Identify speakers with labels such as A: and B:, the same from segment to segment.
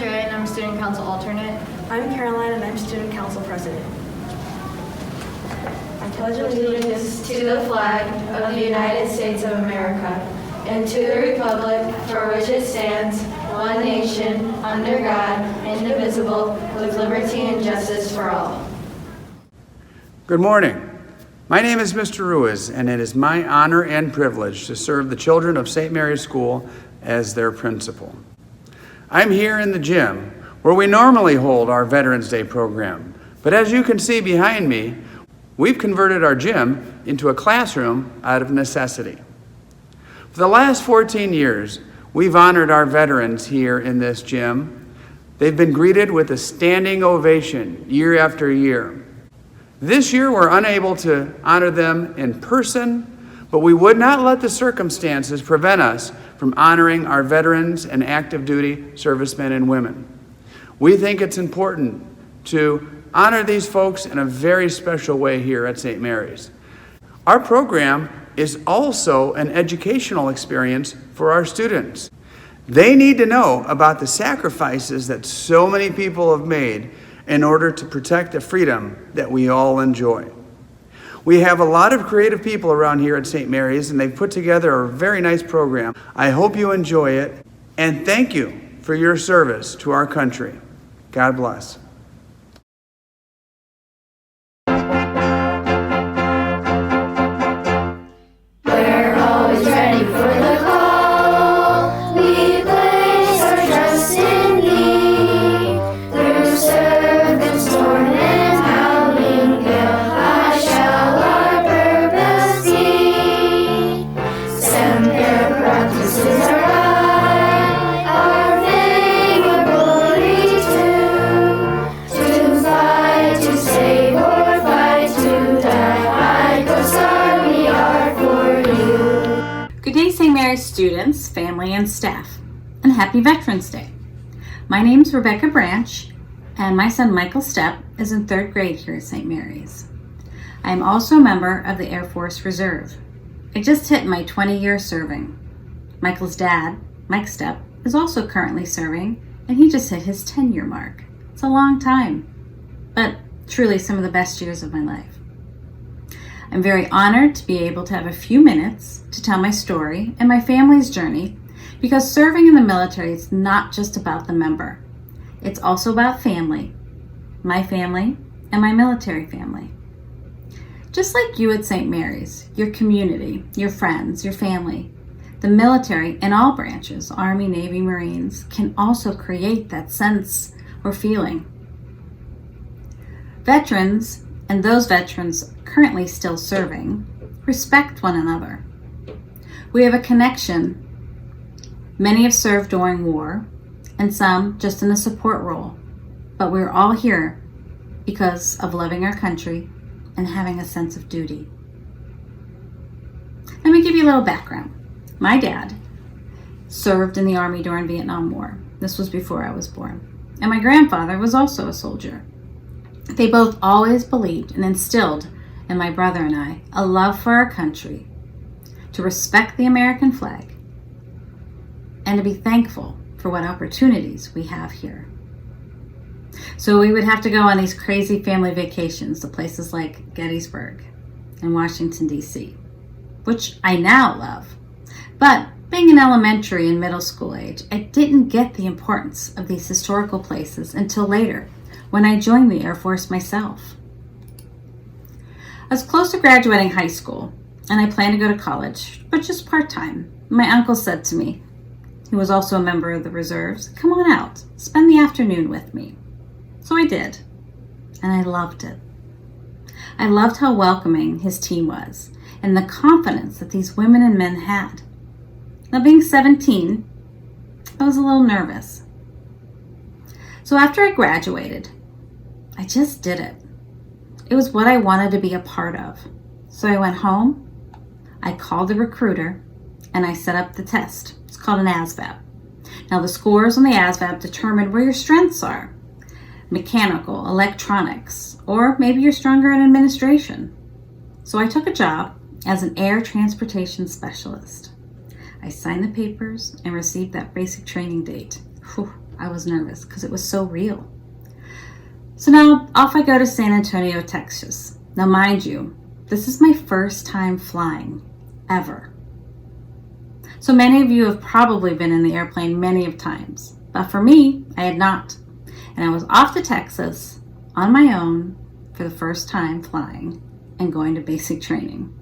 A: Andre, and I'm student council alternate.
B: I'm Caroline, and I'm student council president. I pledge allegiance
C: to the flag of the United States of America and to the republic for which it stands, one nation, under God, indivisible, with liberty and justice for all.
D: Good morning. My name is Mr. Ruiz, and it is my honor and privilege to serve the children of St. Mary's School as their principal. I'm here in the gym where we normally hold our Veterans Day program, but as you can see behind me, we've converted our gym into a classroom out of necessity. For the last 14 years, we've honored our veterans here in this gym. They've been greeted with a standing ovation year after year. This year, we're unable to honor them in person, but we would not let the circumstances prevent us from honoring our veterans and active duty servicemen and women. We think it's important to honor these folks in a very special way here at St. Mary's. Our program is also an educational experience for our students. They need to know about the sacrifices that so many people have made in order to protect the freedom that we all enjoy. We have a lot of creative people around here at St. Mary's, and they've put together a very nice program. I hope you enjoy it, and thank you for your service to our country. God bless.
C: We're always ready for the call. We place our trust in Thee. Through serpent, storm, and howling gale, high shall our purpose be. Semper practices our eye, our fame, our glory too. To fight, to save, or fight to die, High Coast Army are for you.
E: Good day, St. Mary's students, family, and staff, and happy Veterans Day. My name's Rebecca Branch, and my son Michael Stepp is in 3rd grade here at St. Mary's. I am also a member of the Air Force Reserve. I just hit my 20 years serving. Michael's dad, Mike Stepp, is also currently serving, and he just hit his 10-year mark. It's a long time, but truly some of the best years of my life. I'm very honored to be able to have a few minutes to tell my story and my family's journey, because serving in the military is not just about the member. It's also about family, my family, and my military family. Just like you at St. Mary's, your community, your friends, your family, the military in all branches, Army, Navy, Marines, can also create that sense or feeling. Veterans, and those veterans currently still serving, respect one another. We have a connection. Many have served during war, and some just in a support role, but we're all here because of loving our country and having a sense of duty. Let me give you a little background. My dad served in the Army during the Vietnam War. This was before I was born. And my grandfather was also a soldier. They both always believed and instilled in my brother and I a love for our country, to respect the American flag, and to be thankful for what opportunities we have here. So we would have to go on these crazy family vacations to places like Gettysburg and Washington, D.C., which I now love. But being in elementary and middle school age, I didn't get the importance of these historical places until later, when I joined the Air Force myself. I was close to graduating high school, and I planned to go to college, but just part-time. My uncle said to me, he was also a member of the reserves, "Come on out, spend the afternoon with me." So I did, and I loved it. I loved how welcoming his team was, and the confidence that these women and men had. Now, being 17, I was a little nervous. So after I graduated, I just did it. It was what I wanted to be a part of. So I went home, I called the recruiter, and I set up the test. It's called an ASVAB. Now, the scores on the ASVAB determine where your strengths are. Mechanical, electronics, or maybe you're stronger in administration. So I took a job as an air transportation specialist. I signed the papers and received that basic training date. Whew, I was nervous because it was so real. So now off I go to San Antonio, Texas. Now mind you, this is my first time flying ever. So many of you have probably been in the airplane many of times, but for me, I had not. And I was off to Texas on my own for the first time flying and going to basic training.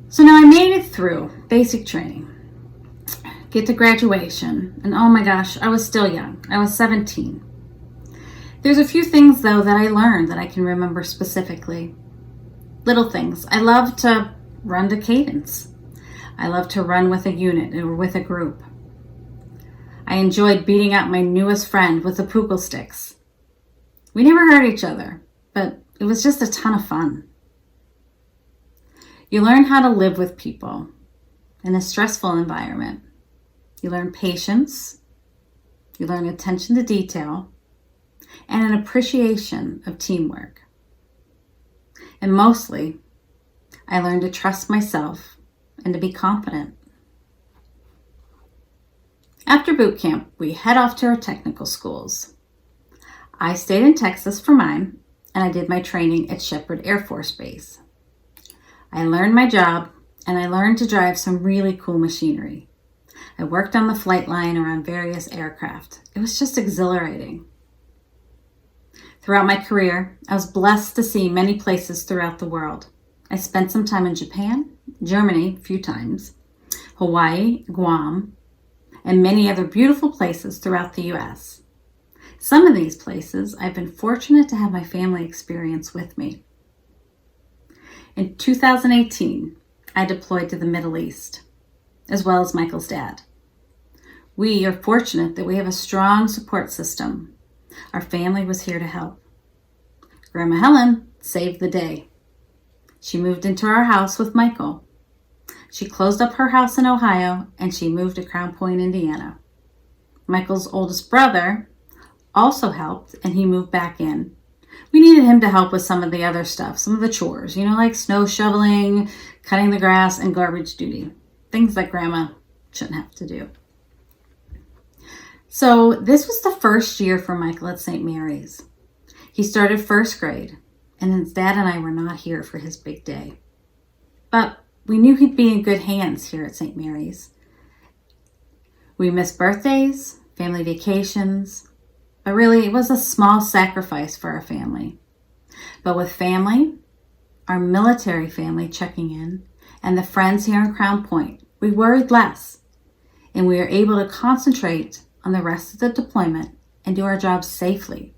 E: So now I made it through basic training, get to graduation, and oh my gosh, I was still young. I was 17. There's a few things though that I learned that I can remember specifically. Little things. I love to run to cadence. I love to run with a unit or with a group. I enjoyed beating out my newest friend with the Pukal sticks. We never hurt each other, but it was just a ton of fun. You learn how to live with people in a stressful environment. You learn patience. You learn attention to detail and an appreciation of teamwork. And mostly, I learned to trust myself and to be confident. After boot camp, we head off to our technical schools. I stayed in Texas for mine, and I did my training at Shepherd Air Force Base. I learned my job, and I learned to drive some really cool machinery. I worked on the flight line around various aircraft. It was just exhilarating. Throughout my career, I was blessed to see many places throughout the world. I spent some time in Japan, Germany a few times, Hawaii, Guam, and many other beautiful places throughout the U.S. Some of these places I've been fortunate to have my family experience with me. In 2018, I deployed to the Middle East, as well as Michael's dad. We are fortunate that we have a strong support system. Our family was here to help. Grandma Helen saved the day. She moved into our house with Michael. She closed up her house in Ohio and she moved to Crown Point, Indiana. Michael's oldest brother also helped and he moved back in. We needed him to help with some of the other stuff, some of the chores, like snow shoveling, cutting the grass, and garbage duty. Things that Grandma shouldn't have to do. So this was the first year for Michael at St. Mary's. He started first grade, and his dad and I were not here for his big day. But we knew he'd be in good hands here at St. Mary's. We missed birthdays, family vacations, but really it was a small sacrifice for our family. But with family, our military family checking in, and the friends here in Crown Point, we worried less, and we were able to concentrate on the rest of the deployment and do our jobs safely.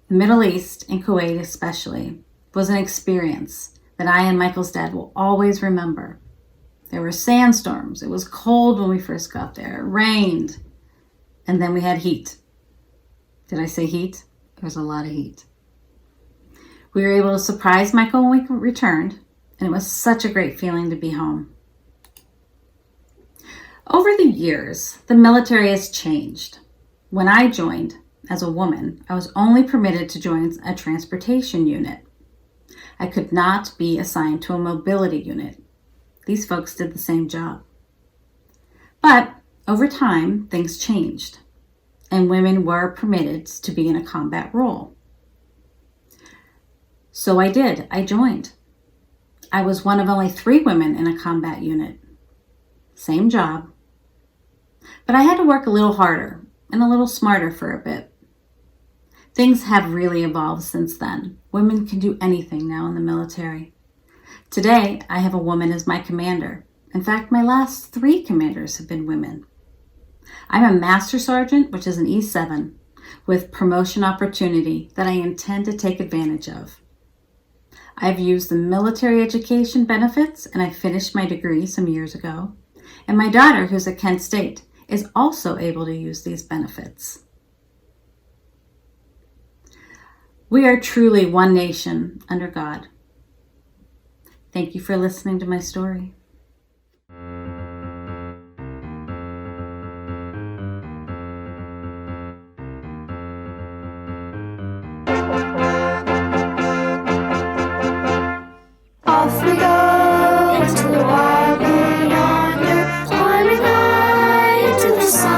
E: The Middle East, and Kuwait especially, was an experience that I and Michael's dad will always remember. There were sandstorms. It was cold when we first got there. It rained. And then we had heat. Did I say heat? There was a lot of heat. We were able to surprise Michael when we returned, and it was such a great feeling to be home. Over the years, the military has changed. When I joined as a woman, I was only permitted to join a transportation unit. I could not be assigned to a mobility unit. These folks did the same job. But over time, things changed, and women were permitted to be in a combat role. So I did. I joined. I was one of only 3 women in a combat unit. Same job. But I had to work a little harder and a little smarter for a bit. Things have really evolved since then. Women can do anything now in the military. Today, I have a woman as my commander. In fact, my last 3 commanders have been women. I'm a Master Sergeant, which is an E7, with promotion opportunity that I intend to take advantage of. I've used the military education benefits, and I finished my degree some years ago. And my daughter, who's at Kent State, is also able to use these benefits. We are truly one nation under God. Thank you for listening to my story.
C: Off we go into the wild beyond, climbing high into the sun.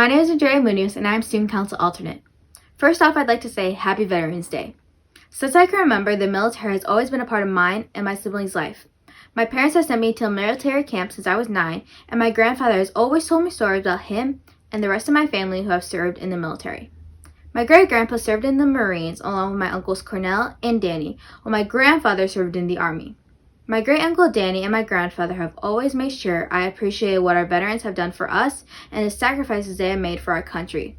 A: name is Andrea Munoz, and I am Student Council Alternate. First off, I'd like to say Happy Veterans Day. Since I can remember, the military has always been a part of mine and my siblings' life. My parents have sent me to a military camp since I was 9, and my grandfather has always told me stories about him and the rest of my family who have served in the military. My great-grandpa served in the Marines along with my uncles Cornell and Danny, while my grandfather served in the Army. My great-uncle Danny and my grandfather have always made sure I appreciate what our veterans have done for us and the sacrifices they have made for our country.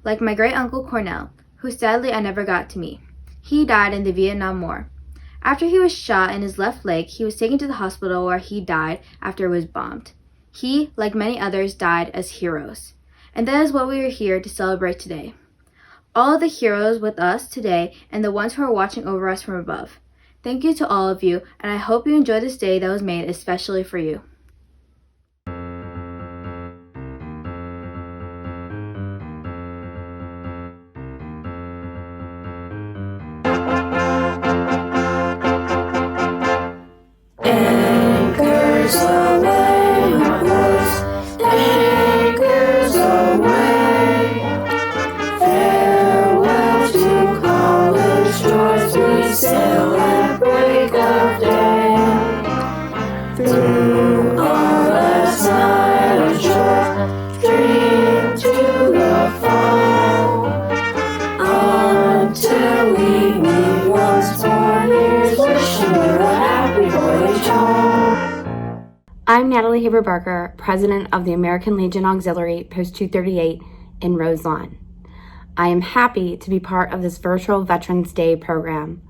A: Like my great-uncle Cornell, who sadly I never got to meet. He died in the Vietnam War. After he was shot in his left leg, he was taken to the hospital where he died after it was bombed. He, like many others, died as heroes. And that is what we are here to celebrate today. All of the heroes with us today and the ones who are watching over us from above. Thank you to all of you, and I hope you enjoy this day that was made especially for you.
C: Anchors away, my boys, anchors away. Farewell to college joys, we sail at break of day. Through endless night and shore, dream to the fall. Until we meet once more, here's wishing you a happy voyage home.
F: I'm Natalie Haber-Barker, President of the American Legion Auxiliary, Post 238 in Roselawn. I am happy to be part of this virtual Veterans Day program.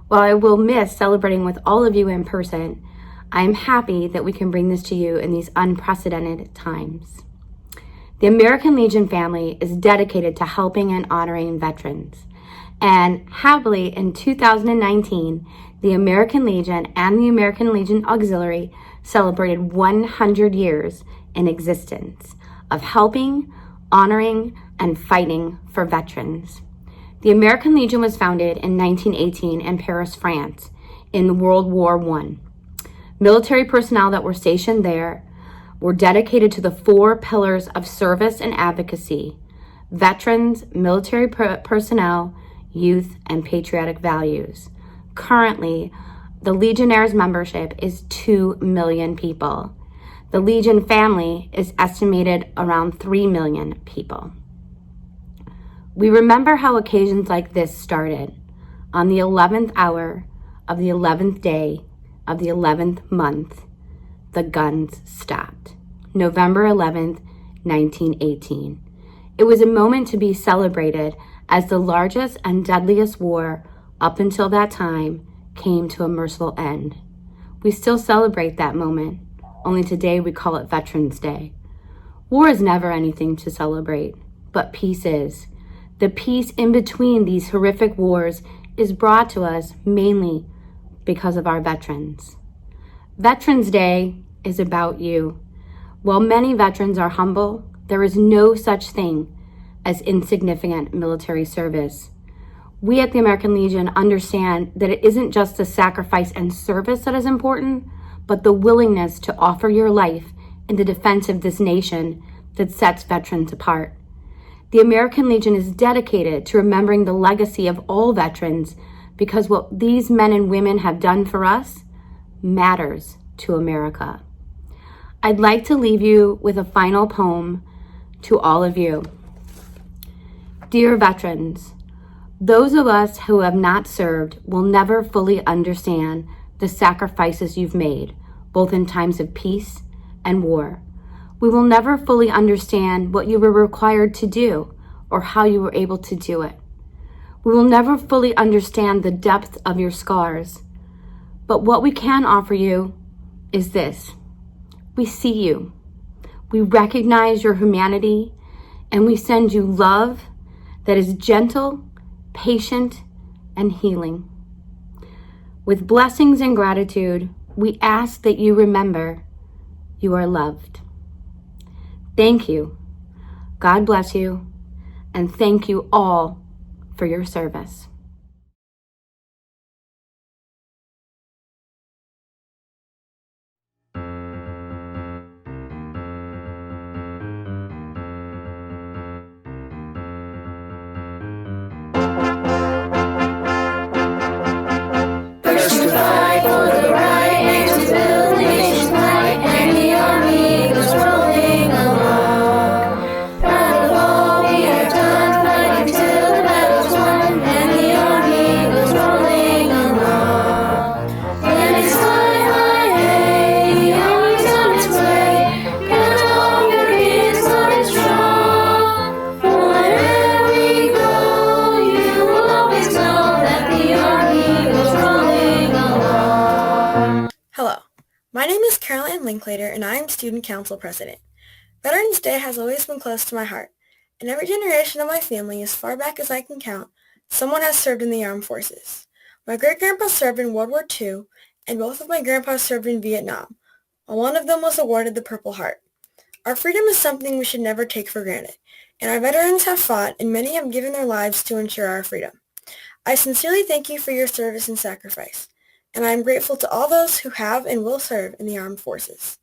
F: While I will miss celebrating with all of you in person, I am happy that we can bring this to you in these unprecedented times. The American Legion family is dedicated to helping and honoring veterans. And happily, in 2019, the American Legion and the American Legion Auxiliary celebrated 100 years in existence of helping, honoring, and fighting for veterans. The American Legion was founded in 1918 in Paris, France, in World War I. Military personnel that were stationed there were dedicated to the 4 pillars of service and advocacy: veterans, military personnel, youth, and patriotic values. Currently, the Legionnaires' membership is 2 million people. The Legion family is estimated around 3 million people. We remember how occasions like this started. On the 11th hour of the 11th day of the 11th month, the guns stopped. November 11th, 1918. It was a moment to be celebrated as the largest and deadliest war up until that time came to a merciful end. We still celebrate that moment, only today we call it Veterans Day. War is never anything to celebrate, but peace is. The peace in between these horrific wars is brought to us mainly because of our veterans. Veterans Day is about you. While many veterans are humble, there is no such thing as insignificant military service. We at the American Legion understand that it isn't just the sacrifice and service that is important, but the willingness to offer your life in the defense of this nation that sets veterans apart. The American Legion is dedicated to remembering the legacy of all veterans because what these men and women have done for us matters to America. I'd like to leave you with a final poem to all of you. Dear veterans, those of us who have not served will never fully understand the sacrifices you've made, both in times of peace and war. We will never fully understand what you were required to do or how you were able to do it. We will never fully understand the depth of your scars. But what we can offer you is this. We see you. We recognize your humanity, and we send you love that is gentle, patient, and healing. With blessings and gratitude, we ask that you remember you are loved. Thank you. God bless you, and thank you all for your service.
B: Linklater, and I am Student Council President. Veterans Day has always been close to my heart. In every generation of my family, as far back as I can count, someone has served in the armed forces. My great-grandpa served in World War II, and both of my grandpas served in Vietnam, while one of them was awarded the Purple Heart. Our freedom is something we should never take for granted, and our veterans have fought, and many have given their lives to ensure our freedom. I sincerely thank you for your service and sacrifice, and I am grateful to all those who have and will serve in the armed forces.